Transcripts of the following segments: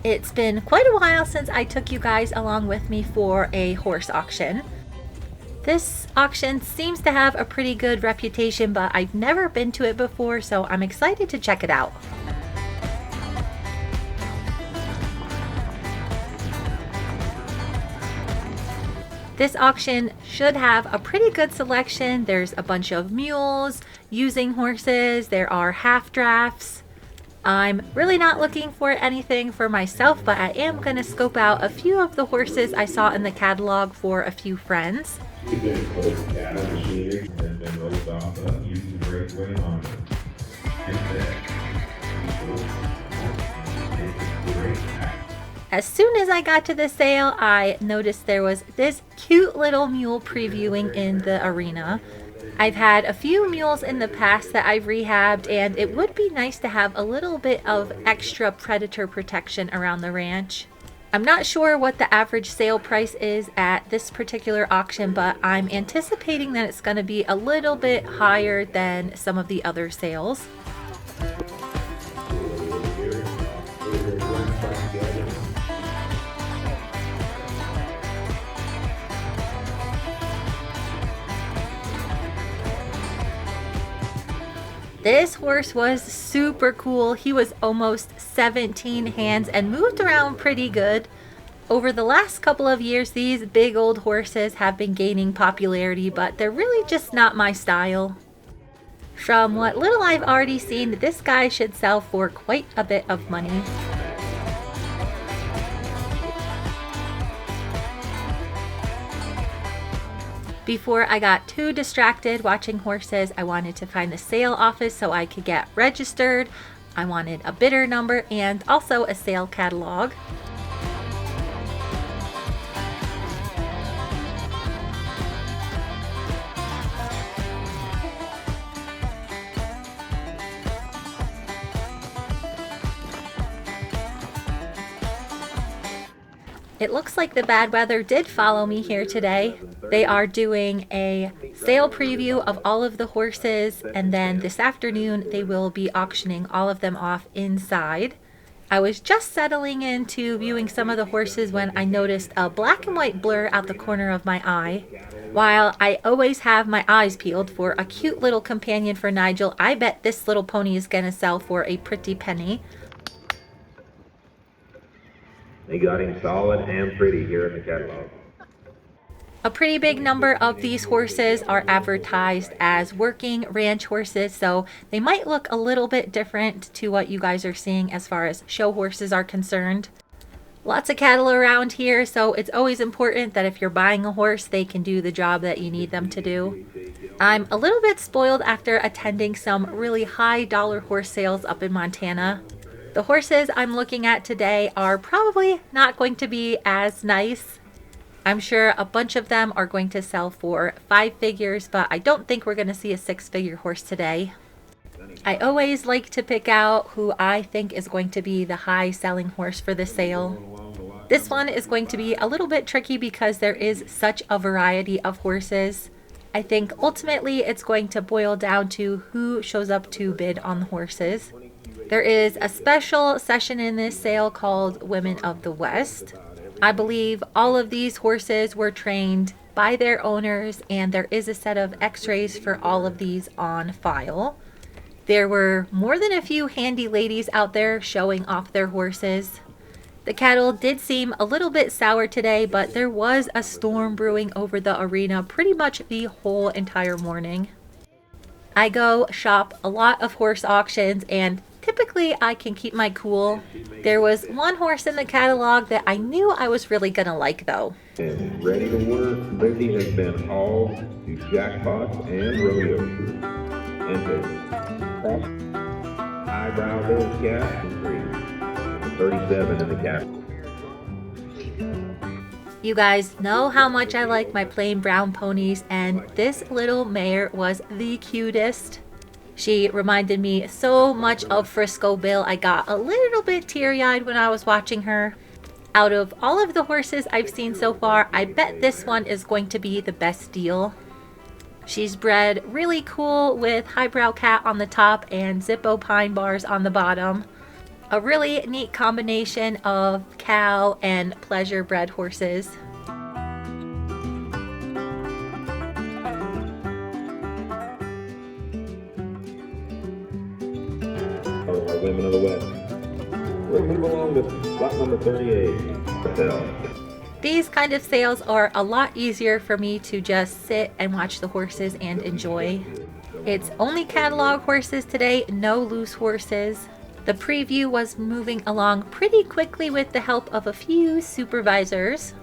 It's been quite a while since I took you guys along with me for a horse auction. This auction seems to have a pretty good reputation, but I've never been to it before, so I'm excited to check it out. This auction should have a pretty good selection. There's a bunch of mules, using horses, there are half drafts. I'm really not looking for anything for myself, but I am going to scope out a few of the horses I saw in the catalog for a few friends. As soon as I got to the sale, I noticed there was this cute little mule previewing in the arena. I've had a few mules in the past that I've rehabbed, and it would be nice to have a little bit of extra predator protection around the ranch. I'm not sure what the average sale price is at this particular auction, but I'm anticipating that it's going to be a little bit higher than some of the other sales. This horse was super cool. He was almost 17 hands and moved around pretty good. Over the last couple of years, these big old horses have been gaining popularity, but they're really just not my style. From what little I've already seen, this guy should sell for quite a bit of money. Before I got too distracted watching horses, I wanted to find the sale office so I could get registered. I wanted a bidder number and also a sale catalog. It looks like the bad weather did follow me here today. They are doing a sale preview of all of the horses, and then this afternoon they will be auctioning all of them off inside. I was just settling into viewing some of the horses when I noticed a black and white blur out the corner of my eye. While I always have my eyes peeled for a cute little companion for Nigel, I bet this little pony is going to sell for a pretty penny. They got him solid and pretty here in the catalog. A pretty big number of these horses are advertised as working ranch horses, so they might look a little bit different to what you guys are seeing as far as show horses are concerned. Lots of cattle around here, so it's always important that if you're buying a horse, they can do the job that you need them to do. I'm a little bit spoiled after attending some really high dollar horse sales up in Montana. The horses I'm looking at today are probably not going to be as nice. I'm sure a bunch of them are going to sell for 5 figures, but I don't think we're going to see a 6-figure horse today. I always like to pick out who I think is going to be the high selling horse for the sale. This one is going to be a little bit tricky because there is such a variety of horses. I think ultimately it's going to boil down to who shows up to bid on the horses. There is a special session in this sale called Women of the West. I believe all of these horses were trained by their owners, and there is a set of x-rays for all of these on file. There were more than a few handy ladies out there showing off their horses. The cattle did seem a little bit sour today, but there was a storm brewing over the arena pretty much the whole entire morning. I go shop a lot of horse auctions, and typically I can keep my cool. There was one horse in the catalog that I knew I was really gonna like though. And ready to work, Lindsay has been hauled to jackpots and rodeo crews. And the eyebrow little calf and 37 in the category. You guys know how much I like my plain brown ponies, and this little mare was the cutest. She reminded me so much of Frisco Bill. I got a little bit teary-eyed when I was watching her. Out of all of the horses I've seen so far, I bet this one is going to be the best deal. She's bred really cool with highbrow cat on the top and Zippo pine bars on the bottom. A really neat combination of cow and pleasure bred horses. Our women of the West. We'll move along to spot number 38. Sell. These kind of sales are a lot easier for me to just sit and watch the horses and enjoy. It's only catalog horses today, no loose horses. The preview was moving along pretty quickly with the help of a few supervisors.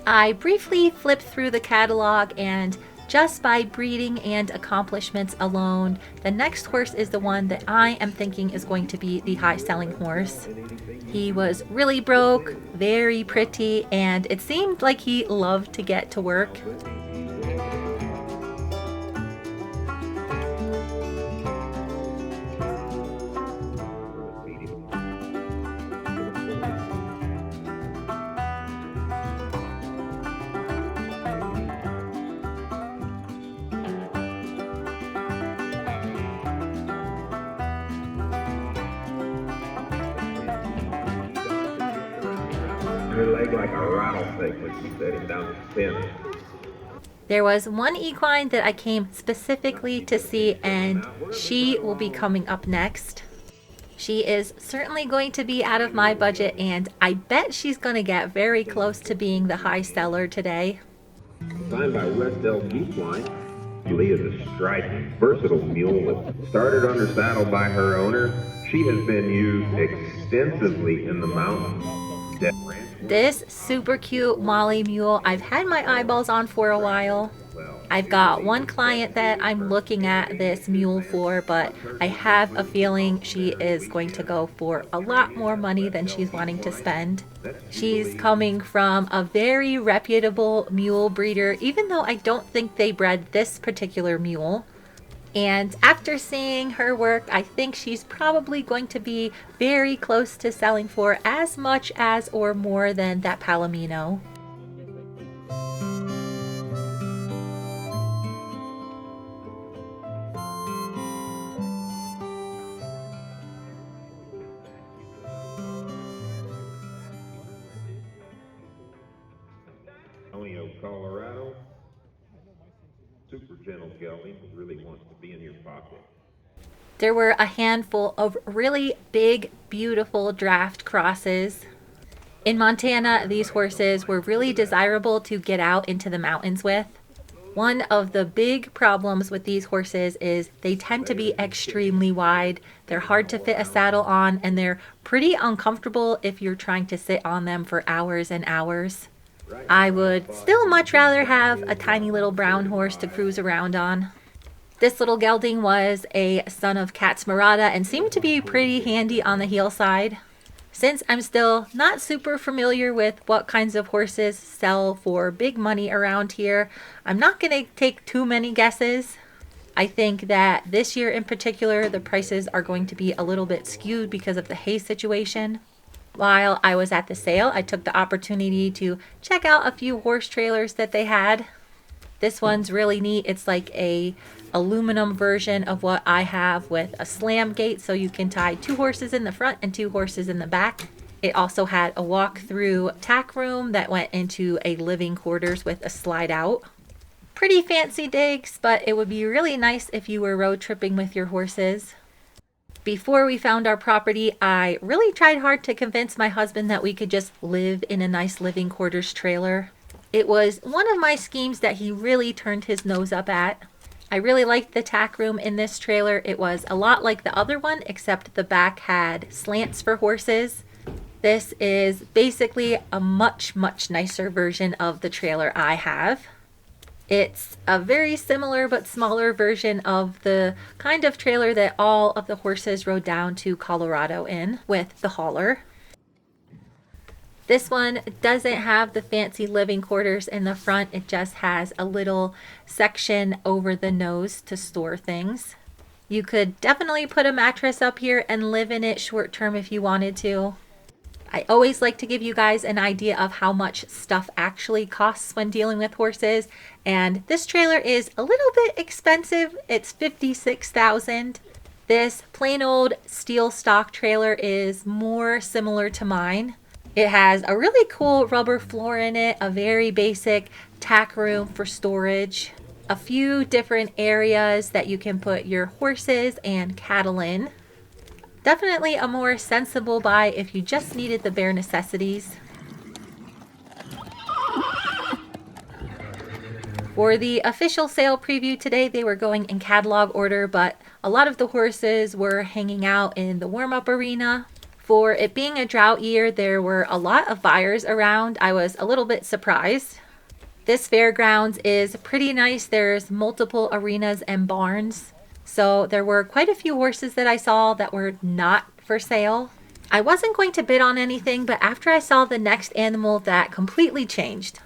I briefly flipped through the catalog, and just by breeding and accomplishments alone, the next horse is the one that I am thinking is going to be the high-selling horse. He was really broke, very pretty, and it seemed like he loved to get to work. Her leg like a rattlesnake when she set it down to spin. There was one equine that I came specifically to see, and she will be coming up next. She is certainly going to be out of my budget, and I bet she's going to get very close to being the high seller today. Signed by West Elk Eastline, Julie is a striking, versatile mule that started under saddle by her owner. She has been used extensively in the mountains. This super cute Molly mule I've had my eyeballs on for a while. I've got one client that I'm looking at this mule for, but I have a feeling she is going to go for a lot more money than she's wanting to spend. She's coming from a very reputable mule breeder, even though I don't think they bred this particular mule. And after seeing her work, I think she's probably going to be very close to selling for as much as or more than that Palomino. Colorado. Super gentle gelding who really wants to be in your pocket. There were a handful of really big, beautiful draft crosses. In Montana, these horses were really desirable to get out into the mountains with. One of the big problems with these horses is they tend to be extremely wide. They're hard to fit a saddle on, and they're pretty uncomfortable if you're trying to sit on them for hours and hours. I would still much rather have a tiny little brown horse to cruise around on. This little gelding was a son of Cat's Murata and seemed to be pretty handy on the heel side. Since I'm still not super familiar with what kinds of horses sell for big money around here, I'm not going to take too many guesses. I think that this year in particular, the prices are going to be a little bit skewed because of the hay situation. While I was at the sale, I took the opportunity to check out a few horse trailers that they had. This one's really neat. It's like a aluminum version of what I have with a slam gate, so you can tie 2 horses in the front and 2 horses in the back. It also had a walk-through tack room that went into a living quarters with a slide out. Pretty fancy digs, but it would be really nice if you were road tripping with your horses. Before we found our property, I really tried hard to convince my husband that we could just live in a nice living quarters trailer. It was one of my schemes that he really turned his nose up at. I really liked the tack room in this trailer. It was a lot like the other one, except the back had slants for horses. This is basically a much, much nicer version of the trailer I have. It's a very similar but smaller version of the kind of trailer that all of the horses rode down to Colorado in with the hauler. This one doesn't have the fancy living quarters in the front. It just has a little section over the nose to store things. You could definitely put a mattress up here and live in it short term if you wanted to. I always like to give you guys an idea of how much stuff actually costs when dealing with horses, and this trailer is a little bit expensive. It's $56,000. This plain old steel stock trailer is more similar to mine. It has a really cool rubber floor in it, a very basic tack room for storage, a few different areas that you can put your horses and cattle in. Definitely a more sensible buy if you just needed the bare necessities. For the official sale preview today, they were going in catalog order, but a lot of the horses were hanging out in the warm-up arena. For it being a drought year, there were a lot of buyers around. I was a little bit surprised. This fairgrounds is pretty nice. There's multiple arenas and barns. So there were quite a few horses that I saw that were not for sale. I wasn't going to bid on anything, but after I saw the next animal, that completely changed.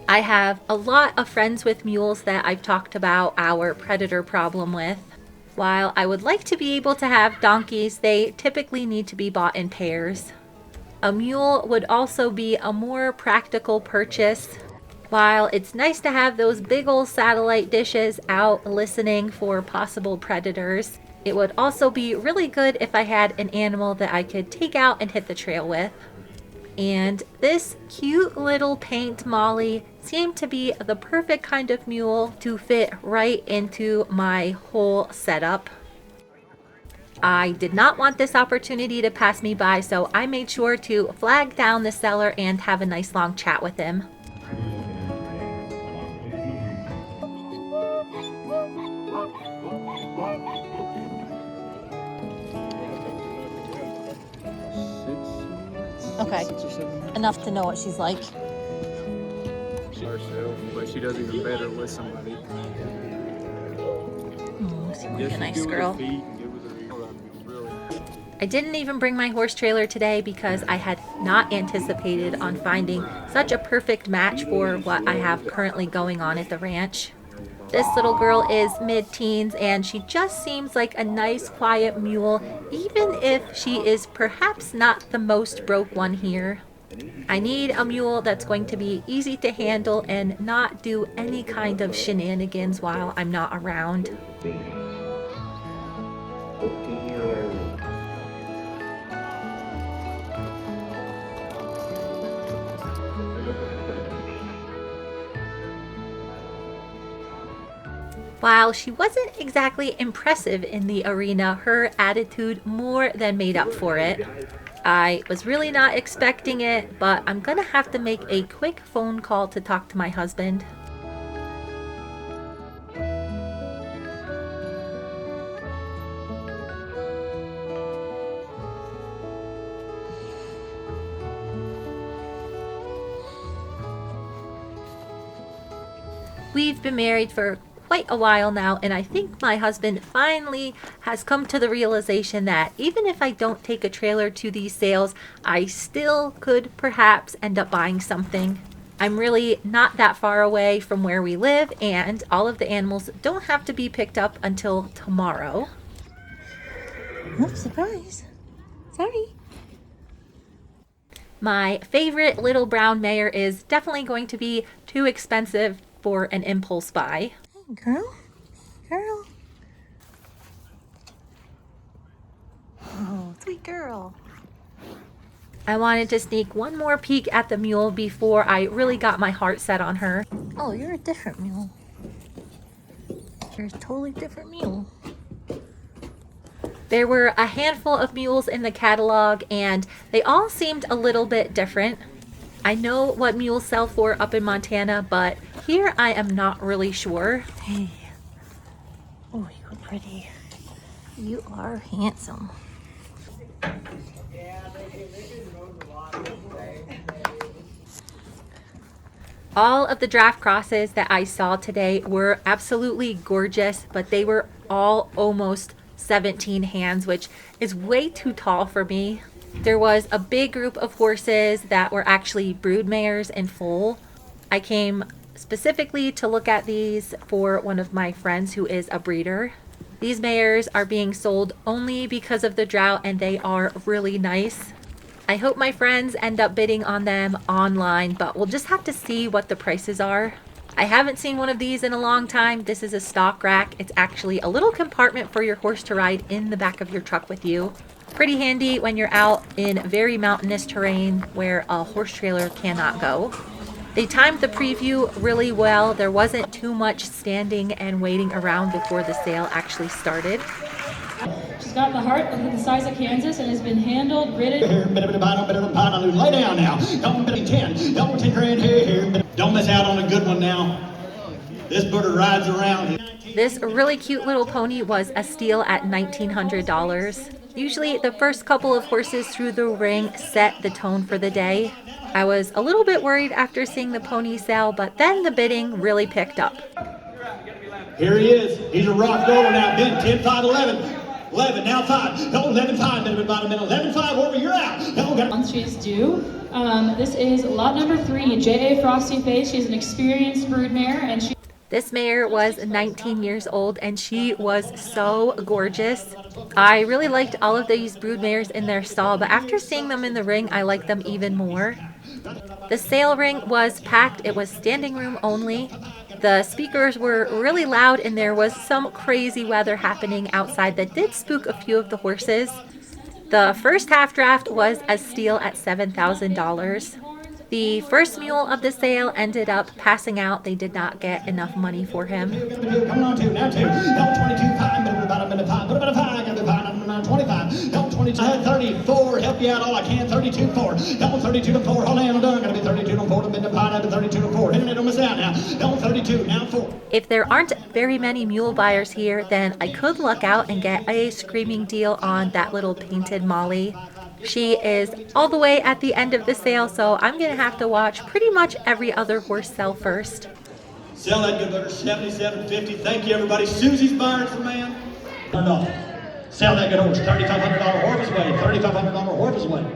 I have a lot of friends with mules that I've talked about our predator problem with. While I would like to be able to have donkeys, they typically need to be bought in pairs. A mule would also be a more practical purchase. While it's nice to have those big old satellite dishes out listening for possible predators, it would also be really good if I had an animal that I could take out and hit the trail with. And this cute little paint Molly seemed to be the perfect kind of mule to fit right into my whole setup. I did not want this opportunity to pass me by, so I made sure to flag down the seller and have a nice long chat with him. Okay, enough to know what she's like. Herself, but she does even better with somebody. She's a nice girl. I didn't even bring my horse trailer today because I had not anticipated on finding such a perfect match for what I have currently going on at the ranch. This little girl is mid-teens and she just seems like a nice quiet mule, even if she is perhaps not the most broke one here. I need a mule that's going to be easy to handle and not do any kind of shenanigans while I'm not around. 14-year-old. While she wasn't exactly impressive in the arena, her attitude more than made up for it. I was really not expecting it, but I'm gonna have to make a quick phone call to talk to my husband. We've been married for quite a while now, and I think my husband finally has come to the realization that even if I don't take a trailer to these sales, I still could perhaps end up buying something. I'm really not that far away from where we live, and all of the animals don't have to be picked up until tomorrow. Oh, surprise. Sorry. My favorite little brown mare is definitely going to be too expensive for an impulse buy. Girl. Oh, sweet girl. I wanted to sneak one more peek at the mule before I really got my heart set on her. Oh, you're a different mule. You're a totally different mule. There were a handful of mules in the catalog, and they all seemed a little bit different. I know what mules sell for up in Montana, but here I am not really sure. Hey. Oh, you're pretty. You are handsome. All of the draft crosses that I saw today were absolutely gorgeous, but they were all almost 17 hands, which is way too tall for me. There was a big group of horses that were actually brood mares in foal. I came specifically to look at these for one of my friends who is a breeder. These mares are being sold only because of the drought, and they are really nice. I hope my friends end up bidding on them online, but we'll just have to see what the prices are. I haven't seen one of these in a long time. This is a stock rack. It's actually a little compartment for your horse to ride in the back of your truck with you. Pretty handy when you're out in very mountainous terrain where a horse trailer cannot go. They timed the preview really well. There wasn't too much standing and waiting around before the sale actually started. She's got the heart the size of Kansas and has been handled, ridden. Lay down now. Don't be 10. Don't 10 grand here. Don't miss out on a good one now. This bird rides around. This really cute little pony was a steal at $1,900. Usually the first couple of horses through the ring set the tone for the day. I was a little bit worried after seeing the pony sale, but then the bidding really picked up. Here he is. He's a rock goer now. Ben, 10, 5, 11. 11, now 5. No, 11, 5. Minute, about a minute. 11, 5 over. You're out. No, She's due. This is lot number 3, J.A. Frosty Face. She's an experienced brood mare, and she. This mare was 19 years old and she was so gorgeous. I really liked all of these brood mares in their stall, but after seeing them in the ring, I liked them even more. The sale ring was packed. It was standing room only. The speakers were really loud and there was some crazy weather happening outside that did spook a few of the horses. The first half draft was a steal at $7,000. The first mule of the sale ended up passing out. They did not get enough money for him. Coming on 2, now 2. No, 22, 5. About a minute, 5. What about a 5? Got the 5, 25. No, 22, 34. Help you out all I can. 32, 4. No, 32 to 4. Hold on, I'm done. Gonna be 32 to 4. To minute, 5. 32 to 4. Hitting it, don't miss out now. No, 32, now 4. If there aren't very many mule buyers here, then I could luck out and get a screaming deal on that little painted Molly. She is all the way at the end of the sale, so I'm going to have to watch pretty much every other horse sell first. Sell that good booger, $77.50. Thank you, everybody. Susie's buying for man. No. Sell that good horse, $3,500 horse away. $3,500 horse away.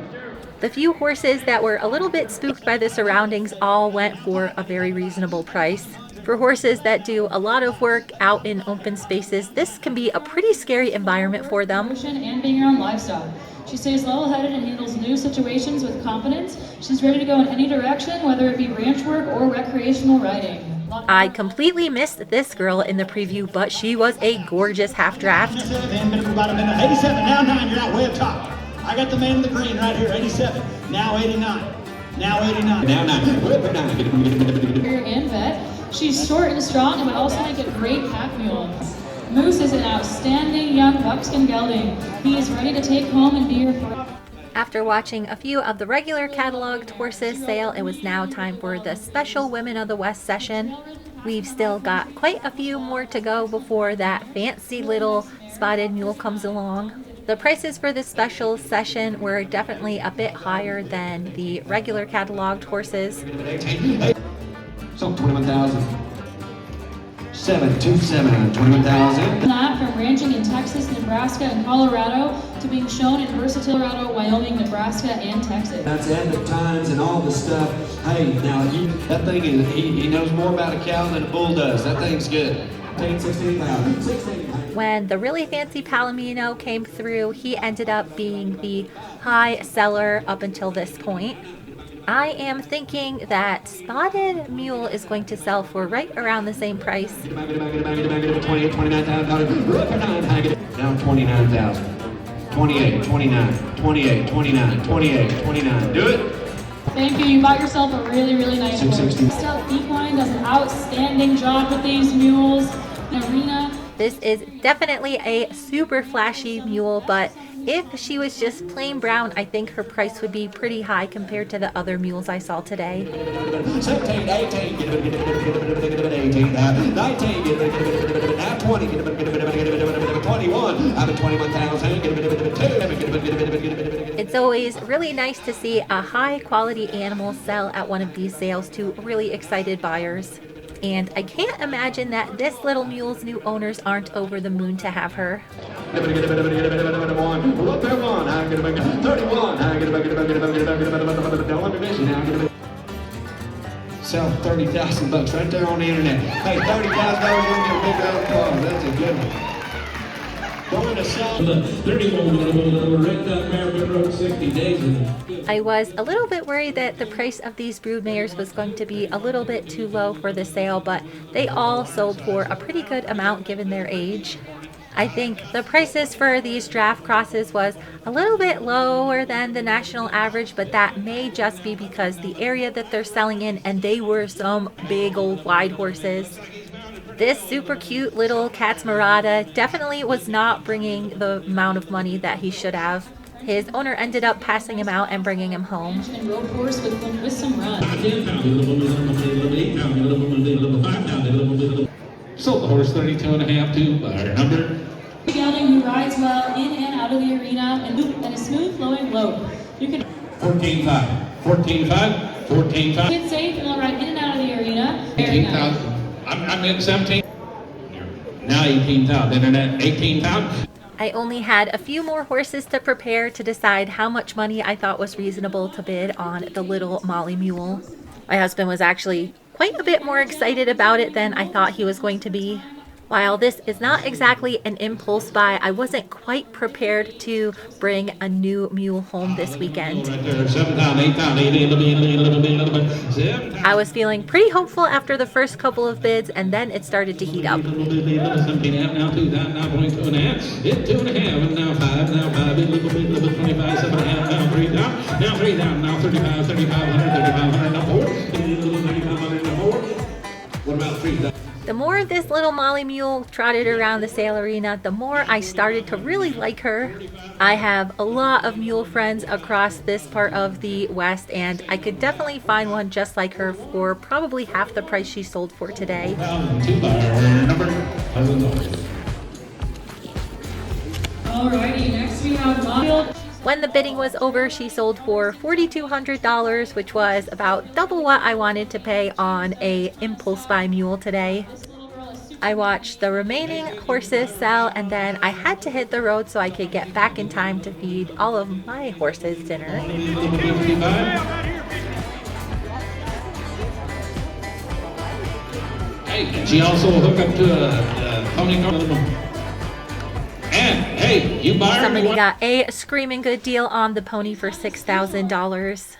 The few horses that were a little bit spooked by the surroundings all went for a very reasonable price. For horses that do a lot of work out in open spaces, this can be a pretty scary environment for them. And being around livestock. She stays level-headed and handles new situations with confidence. She's ready to go in any direction, whether it be ranch work or recreational riding. I completely missed this girl in the preview, but she was a gorgeous half draft. 87, now 9, you're out way up top. I got the man in the green right here, 87, now 89, now 89, now 9, way up 9. And vet. She's short and strong, but also make a great pack mule. Moose is an outstanding young buckskin gelding. He is ready to take home and be your friend. After watching a few of the regular cataloged horses sale, it was now time for the special Women of the West session. We've still got quite a few more to go before that fancy little spotted mule comes along. The prices for this special session were definitely a bit higher than the regular cataloged horses. So 21,000. 727, 21,000. Not from ranching in Texas, Nebraska, and Colorado to being shown in versatile Colorado, Wyoming, Nebraska, and Texas. That's Epic Times and all the stuff. Hey, now that thing is, he knows more about a cow than a bull does. That thing's good. Paid 16,000. When the really fancy Palomino came through, he ended up being the high seller up until this point. I am thinking that Spotted Mule is going to sell for right around the same price. $29,000. Down 29,000. 28, 29, 28, 29, 28, 29. Do it. Thank you. You bought yourself a really, really nice horse. 660. Stealth Equine does an outstanding job with these mules. Arena. This is definitely a super flashy mule, but if she was just plain brown, I think her price would be pretty high compared to the other mules I saw today. 17, 18, 18, 19, 20, 21, I'm at 21,000. It's always really nice to see a high quality animal sell at one of these sales to really excited buyers. And I can't imagine that this little mule's new owners aren't over the moon to have her. What there one? I get a bucket. 31. I get a bucket. Don't let me miss you now. Get a bucket. Sell $30,000 right there on the internet. Hey, $30,000 on your big old car. That's a good one. Going to sell the 31 right down Merriman Road 60 days. I was a little bit worried that the price of these broodmares was going to be a little bit too low for the sale, but they all sold for a pretty good amount given their age. I think the prices for these draft crosses was a little bit lower than the national average, but that may just be because the area that they're selling in, and they were some big old wide horses. This super cute little Katzmarada definitely was not bringing the amount of money that he should have. His owner ended up passing him out and bringing him home. And road horse with some run. Sold the horse 32 and a half to buyer number. Gelding who rides well in and out of the arena and a smooth flowing lope. You can 14.5, 14.5, 14.5. get safe and they'll ride in and out of the arena. 18,000. I'm in 17. Now 18,000. Internet 18,000. I only had a few more horses to prepare to decide how much money I thought was reasonable to bid on the little Molly mule. My husband was actually quite a bit more excited about it than I thought he was going to be. While this is not exactly an impulse buy, I wasn't quite prepared to bring a new mule home this weekend. I was feeling pretty hopeful after the first couple of bids, and then it started to heat up. What about 3,000? The more this little Molly mule trotted around the sale arena, the more I started to really like her. I have a lot of mule friends across this part of the West, and I could definitely find one just like her for probably half the price she sold for today. Alrighty, next we have Lyle. When the bidding was over, she sold for $4,200, which was about double what I wanted to pay on a impulse buy mule today. I watched the remaining horses sell, and then I had to hit the road so I could get back in time to feed all of my horses dinner. Hey, can she also hook up to a pony car? And hey, you buyer. Somebody got a screaming good deal on the pony for $6,000.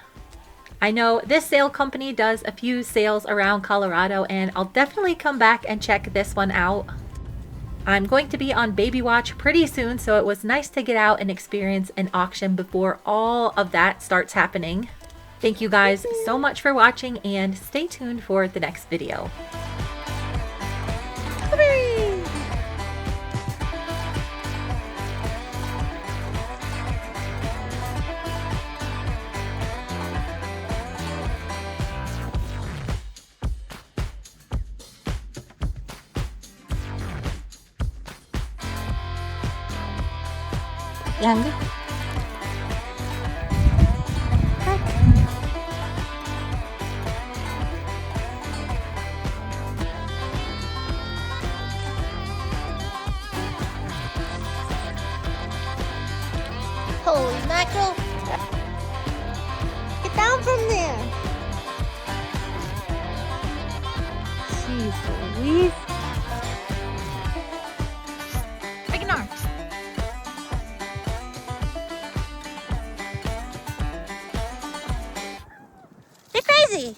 I know this sale company does a few sales around Colorado, and I'll definitely come back and check this one out. I'm going to be on baby watch pretty soon, so it was nice to get out and experience an auction before all of that starts happening. Thank you guys so much for watching, and stay tuned for the next video. Young. Holy mackerel! Get down from there! Jeez Louise! Big an arm! You're crazy!